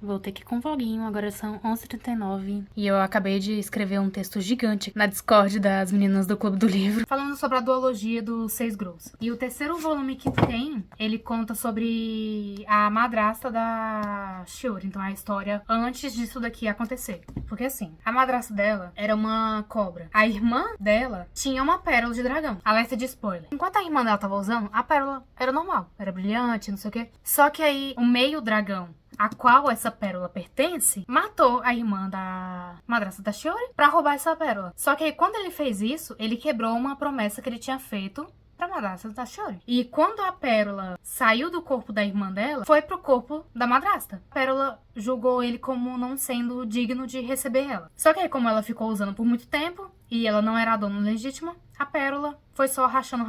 Voltei aqui com voguinho, agora são 11h39 e eu acabei de escrever um texto gigante na Discord das meninas do Clube do Livro, falando sobre a duologia dos Seis Grãos. E o terceiro volume que tem, ele conta sobre a madrasta da Shiori, então a história antes disso daqui acontecer. Porque assim, a madrasta dela era uma cobra, a irmã dela tinha uma pérola de dragão. Alerta de spoiler. Enquanto a irmã dela tava usando, a pérola era normal, era brilhante, não sei o que. Só que aí, o meio dragão a qual essa pérola pertence, matou a irmã da madrasta da Shiori pra roubar essa pérola. Só que aí, quando ele fez isso, ele quebrou uma promessa que ele tinha feito pra madrasta da Shiori. E quando a pérola saiu do corpo da irmã dela, foi pro corpo da madrasta. A pérola julgou ele como não sendo digno de receber ela. Só que aí, como ela ficou usando por muito tempo, e ela não era a dona legítima, a pérola foi só rachando,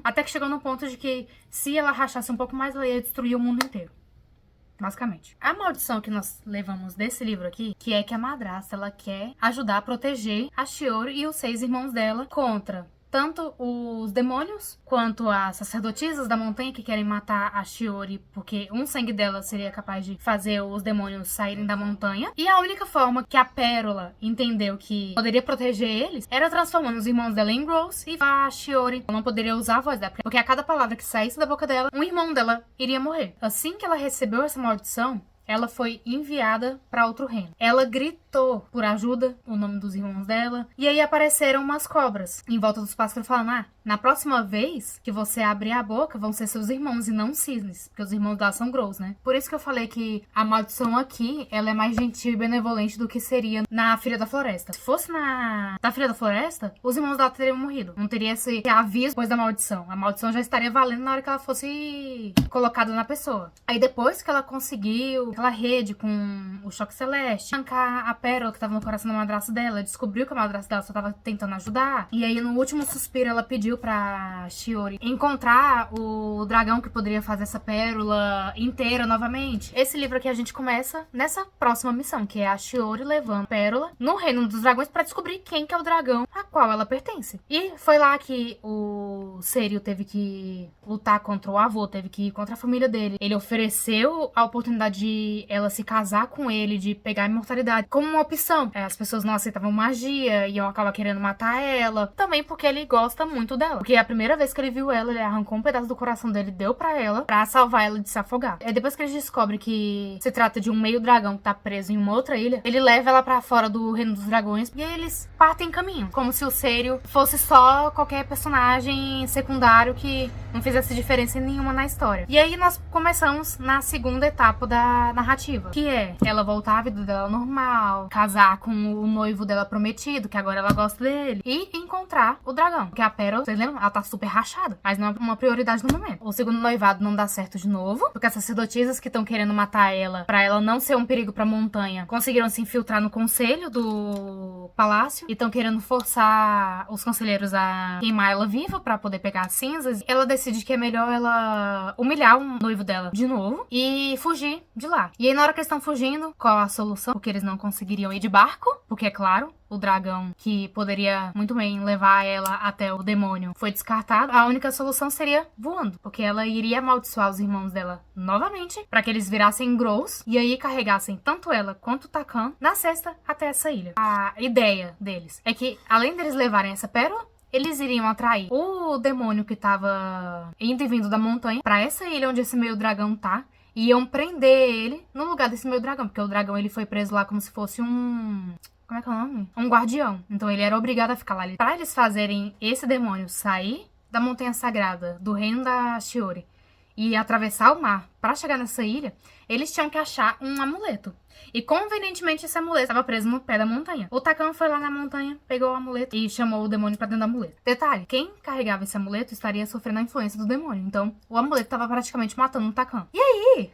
até que chegou no ponto de que, se ela rachasse um pouco mais, ela ia destruir o mundo inteiro. Basicamente. A maldição que nós levamos desse livro aqui, que é que a madrasta, ela quer ajudar a proteger a Shiori e os 6 irmãos dela contra tanto os demônios, quanto as sacerdotisas da montanha que querem matar a Shiori, porque um sangue dela seria capaz de fazer os demônios saírem da montanha. E a única forma que a pérola entendeu que poderia proteger eles era transformando os irmãos dela em Growls, e a Shiori não poderia usar a voz dela, porque a cada palavra que saísse da boca dela, um irmão dela iria morrer. Assim que ela recebeu essa maldição, ela foi enviada para outro reino. Ela gritou por ajuda, o nome dos irmãos dela, e aí apareceram umas cobras em volta dos pássaros falando: na próxima vez que você abrir a boca, vão ser seus irmãos e não cisnes, porque os irmãos dela são Growls, né? Por isso que eu falei que a maldição aqui, ela é mais gentil e benevolente do que seria na Filha da Floresta. Se fosse na Filha da Floresta, os irmãos dela teriam morrido. Não teria esse aviso depois da maldição. A maldição já estaria valendo na hora que ela fosse colocada na pessoa. Aí depois que ela conseguiu aquela rede com o choque celeste, arrancar a pérola que tava no coração da madrasta dela, descobriu que a madrasta dela só tava tentando ajudar, e aí no último suspiro ela pediu pra Shiori encontrar o dragão que poderia fazer essa pérola inteira novamente. Esse livro aqui a gente começa nessa próxima missão, que é a Shiori levando a pérola no reino dos dragões pra descobrir quem que é o dragão a qual ela pertence. E foi lá que o Seiryu teve que lutar contra o avô, teve que ir contra a família dele. Ele ofereceu a oportunidade de ela se casar com ele, de pegar a imortalidade como uma opção. As pessoas não aceitavam magia, iam acabar querendo matar ela. Também porque ele gosta muito dela. Porque a primeira vez que ele viu ela, ele arrancou um pedaço do coração dele, deu pra ela, pra salvar ela de se afogar. É depois que ele descobre que se trata de um meio dragão que tá preso em uma outra ilha, ele leva ela pra fora do reino dos dragões e aí eles partem em caminho. Como se o Seiryu fosse só qualquer personagem secundário que não fizesse diferença nenhuma na história. E aí nós começamos na segunda etapa da narrativa, que é ela voltar à vida dela normal, casar com o noivo dela prometido, que agora ela gosta dele, e encontrar o dragão. Porque a pérola, vocês lembram? Ela tá super rachada, mas não é uma prioridade no momento. O segundo noivado não dá certo de novo, porque as sacerdotisas que estão querendo matar ela, pra ela não ser um perigo pra montanha, conseguiram se infiltrar no conselho do palácio e estão querendo forçar os conselheiros a queimar ela viva pra poder pegar as cinzas. Ela decide que é melhor ela humilhar o noivo dela de novo e fugir de lá. E aí, na hora que eles estão fugindo, qual a solução? Porque eles não conseguiriam ir de barco, porque é claro, o dragão que poderia muito bem levar ela até o demônio foi descartado. A única solução seria voando, porque ela iria amaldiçoar os irmãos dela novamente, para que eles virassem Growls e aí carregassem tanto ela quanto o Takan na cesta até essa ilha. A ideia deles é que, além deles levarem essa pérola, eles iriam atrair o demônio que tava indo e vindo da montanha pra essa ilha onde esse meio dragão tá. E iam prender ele no lugar desse meio dragão, porque o dragão ele foi preso lá como se fosse um... Como é que é o nome? Um guardião. Então ele era obrigado a ficar lá. Pra eles fazerem esse demônio sair da montanha sagrada, do reino da Shiori, e atravessar o mar pra chegar nessa ilha, eles tinham que achar um amuleto. E convenientemente esse amuleto estava preso no pé da montanha. O Takan foi lá na montanha, pegou o amuleto e chamou o demônio pra dentro do amuleto. Detalhe, quem carregava esse amuleto estaria sofrendo a influência do demônio. Então o amuleto estava praticamente matando o Takan. E aí,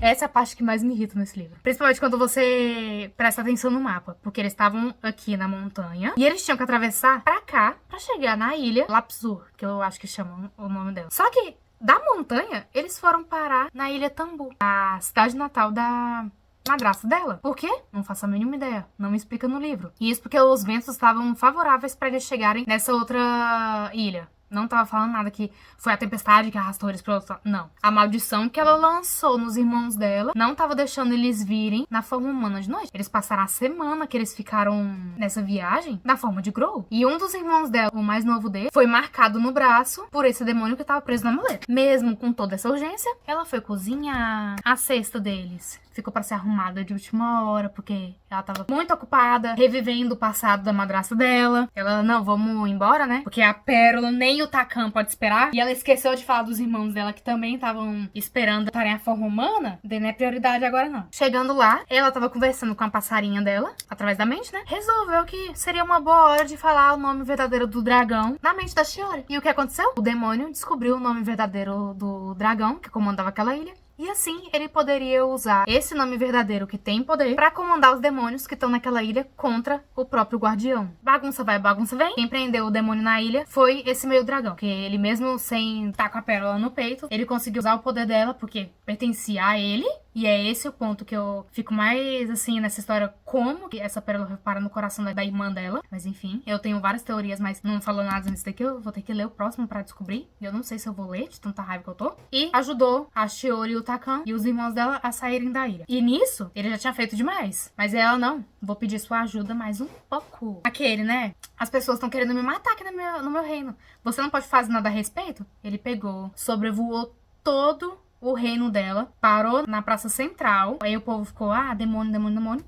essa é a parte que mais me irrita nesse livro. Principalmente quando você presta atenção no mapa. Porque eles estavam aqui na montanha e eles tinham que atravessar pra cá pra chegar na ilha Lapsur, que eu acho que chamam o nome dela. Só que da montanha, eles foram parar na ilha Tambu, a cidade natal da madrasta dela. Por quê? Não faço a mínima ideia. Não me explica no livro. E isso porque os ventos estavam favoráveis para eles chegarem nessa outra ilha. Não tava falando nada que foi a tempestade que arrastou eles pro outro lado. Não. A maldição que ela lançou nos irmãos dela não tava deixando eles virem na forma humana de noite. Eles passaram a semana que eles ficaram nessa viagem na forma de Grow. E um dos irmãos dela, o mais novo dele, foi marcado no braço por esse demônio que tava preso na muleta. Mesmo com toda essa urgência, ela foi cozinhar. A cesta deles ficou pra ser arrumada de última hora, porque ela tava muito ocupada, revivendo o passado da madrasta dela. Ela, não, vamos embora, né? Porque a Pérola nem o Takam pode esperar. E ela esqueceu de falar dos irmãos dela, que também estavam esperando estarem a forma humana. Daí não é prioridade agora, não. Chegando lá, ela tava conversando com a passarinha dela, através da mente, né? Resolveu que seria uma boa hora de falar o nome verdadeiro do dragão na mente da Shiori. E o que aconteceu? O demônio descobriu o nome verdadeiro do dragão, que comandava aquela ilha. E assim, ele poderia usar esse nome verdadeiro que tem poder pra comandar os demônios que estão naquela ilha contra o próprio guardião. Bagunça vai, bagunça vem. Quem prendeu o demônio na ilha foi esse meio dragão, que ele mesmo sem estar com a pérola no peito, ele conseguiu usar o poder dela porque pertencia a ele. E é esse o ponto que eu fico mais, assim, nessa história, como que essa pérola repara no coração da irmã dela. Mas enfim, eu tenho várias teorias, mas não falou nada nisso daqui, eu vou ter que ler o próximo pra descobrir. E eu não sei se eu vou ler, de tanta raiva que eu tô. E ajudou a Shiori e o Takam e os irmãos dela a saírem da ilha. E nisso, ele já tinha feito demais. Mas ela, não, vou pedir sua ajuda mais um pouco. Aquele, né? As pessoas estão querendo me matar aqui no meu reino. Você não pode fazer nada a respeito? Ele pegou, sobrevoou todo o reino dela, parou na praça central. Aí o povo ficou, demônio, demônio, demônio.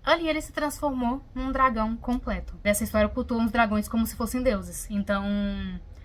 Ali ele se transformou num dragão completo. Essa história cultua uns dragões como se fossem deuses. Então,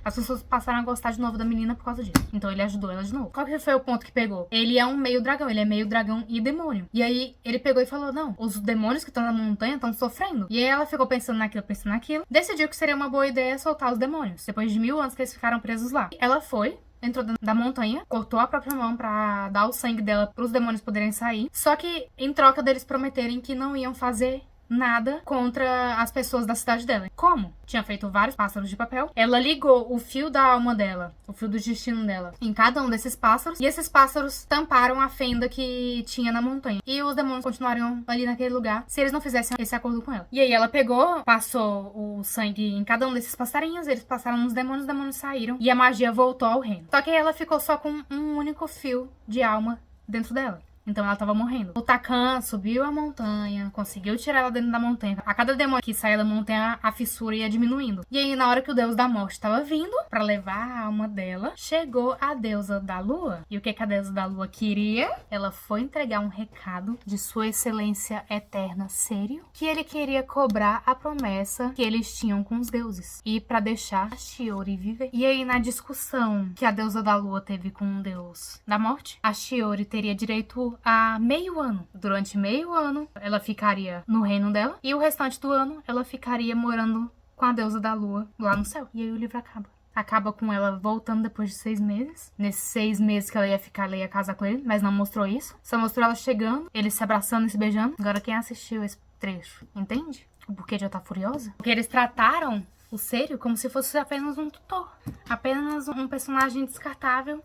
as pessoas passaram a gostar de novo da menina por causa disso. Então ele ajudou ela de novo. Qual que foi o ponto que pegou? Ele é um meio dragão. Ele é meio dragão e demônio. E aí ele pegou e falou, não, os demônios que estão na montanha estão sofrendo. E aí ela ficou pensando naquilo. Decidiu que seria uma boa ideia soltar os demônios. Depois de 1000 anos que eles ficaram presos lá. Ela foi, entrou dentro da montanha, cortou a própria mão pra dar o sangue dela pros demônios poderem sair. Só que, em troca deles prometerem que não iam fazer nada contra as pessoas da cidade dela. Como? Tinha feito vários pássaros de papel. Ela ligou o fio da alma dela, o fio do destino dela, em cada um desses pássaros. E esses pássaros tamparam a fenda que tinha na montanha. E os demônios continuariam ali naquele lugar se eles não fizessem esse acordo com ela. E aí ela pegou, passou o sangue em cada um desses passarinhos. Eles passaram nos demônios, os demônios saíram. E a magia voltou ao reino. Só que aí ela ficou só com um único fio de alma dentro dela. Então ela tava morrendo. O Takam subiu a montanha, conseguiu tirar ela dentro da montanha. A cada demônio que saía da montanha, a fissura ia diminuindo. E aí, na hora que o deus da morte tava vindo pra levar a alma dela, chegou a deusa da lua. E o que a deusa da lua queria? Ela foi entregar um recado de sua excelência eterna Sério, que ele queria cobrar a promessa que eles tinham com os deuses. E pra deixar a Shiori viver. E aí, na discussão que a deusa da lua teve com o deus da morte, a Shiori teria direito a meio ano. Durante meio ano, ela ficaria no reino dela. E o restante do ano, ela ficaria morando com a deusa da lua lá no céu. E aí o livro acaba. Acaba com ela voltando depois de 6 meses. Nesses 6 meses que ela ia ficar, ela ia casar com ele. Mas não mostrou isso. Só mostrou ela chegando, eles se abraçando e se beijando. Agora quem assistiu esse trecho, entende? O porquê de eu estar furiosa? Porque eles trataram o Sério como se fosse apenas um tutor. Apenas um personagem descartável.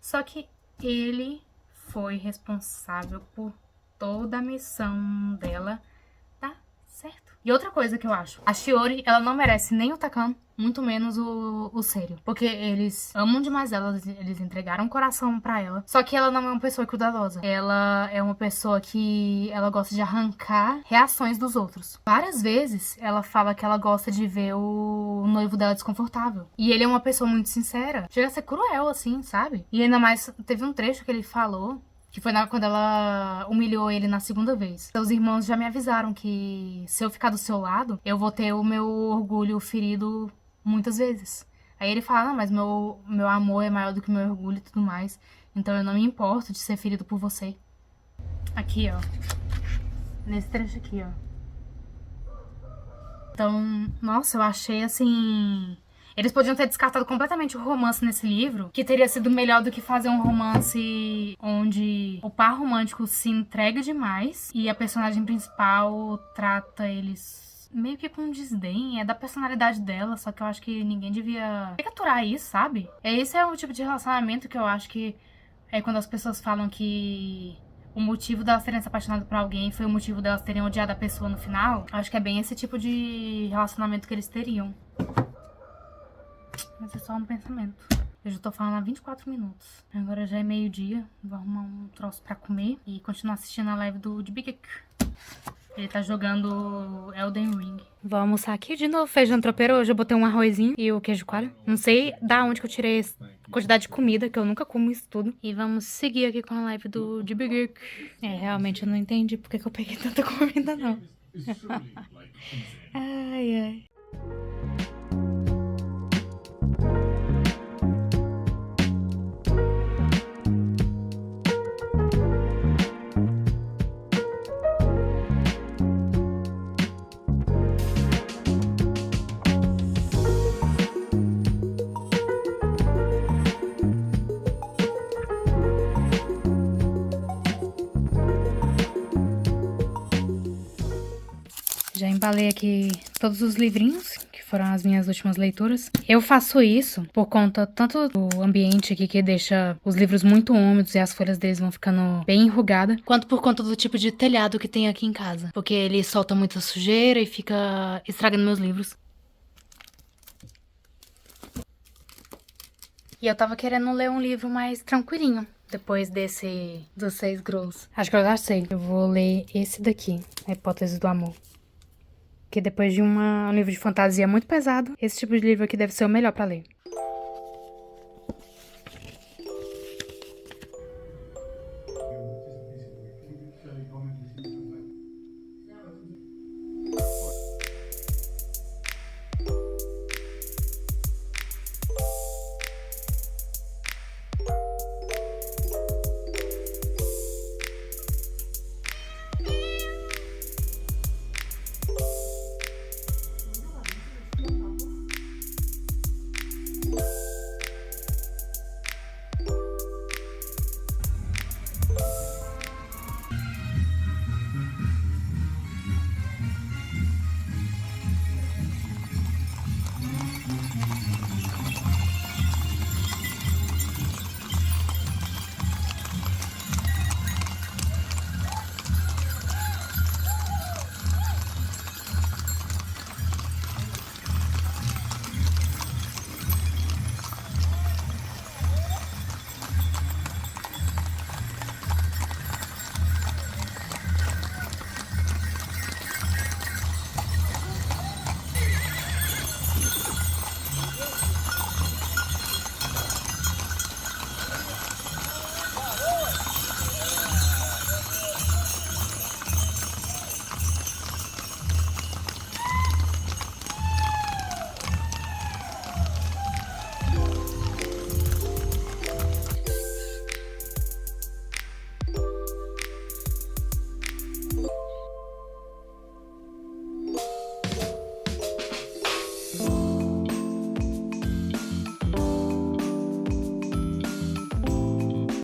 Só que ele foi responsável por toda a missão dela dar certo. E outra coisa que eu acho, a Shiori, ela não merece nem o Takam, muito menos o Sério. Porque eles amam demais ela, eles entregaram o coração pra ela. Só que ela não é uma pessoa cuidadosa. Ela é uma pessoa que ela gosta de arrancar reações dos outros. Várias vezes ela fala que ela gosta de ver o noivo dela desconfortável. E ele é uma pessoa muito sincera. Chega a ser cruel, assim, sabe? E ainda mais, teve um trecho que ele falou, que foi quando ela humilhou ele na segunda vez. Seus irmãos já me avisaram que se eu ficar do seu lado, eu vou ter o meu orgulho ferido muitas vezes. Aí ele fala, não, mas meu amor é maior do que meu orgulho e tudo mais. Então eu não me importo de ser ferido por você. Aqui, ó. Nesse trecho aqui, ó. Então, nossa, eu achei assim... Eles podiam ter descartado completamente o romance nesse livro, que teria sido melhor do que fazer um romance onde o par romântico se entrega demais e a personagem principal trata eles meio que com desdém. É da personalidade dela, só que eu acho que ninguém devia capturar isso, sabe? Esse é o tipo de relacionamento que eu acho que é quando as pessoas falam que o motivo delas terem se apaixonado por alguém foi o motivo delas terem odiado a pessoa no final. Acho que é bem esse tipo de relacionamento que eles teriam. Mas ser só um pensamento. Eu já tô falando há 24 minutos. Agora já é meio-dia. Vou arrumar um troço pra comer e continuar assistindo a live do Big. Ele tá jogando Elden Ring. Vou almoçar aqui de novo, feijão tropeiro. Hoje eu botei um arrozinho e o queijo coalho. Não sei da onde que eu tirei essa quantidade de comida, que eu nunca como isso tudo. E vamos seguir aqui com a live do Big. Realmente eu não entendi porque que eu peguei tanta comida, não. Ai, ai. Já embalei aqui todos os livrinhos, que foram as minhas últimas leituras. Eu faço isso por conta tanto do ambiente aqui, que deixa os livros muito úmidos e as folhas deles vão ficando bem enrugadas, quanto por conta do tipo de telhado que tem aqui em casa. Porque ele solta muita sujeira e fica estragando meus livros. E eu tava querendo ler um livro mais tranquilinho. Depois dos 6 Grows. Acho que eu já sei. Eu vou ler esse daqui, A Hipótese do Amor. Porque depois de um livro de fantasia muito pesado, esse tipo de livro aqui deve ser o melhor pra ler.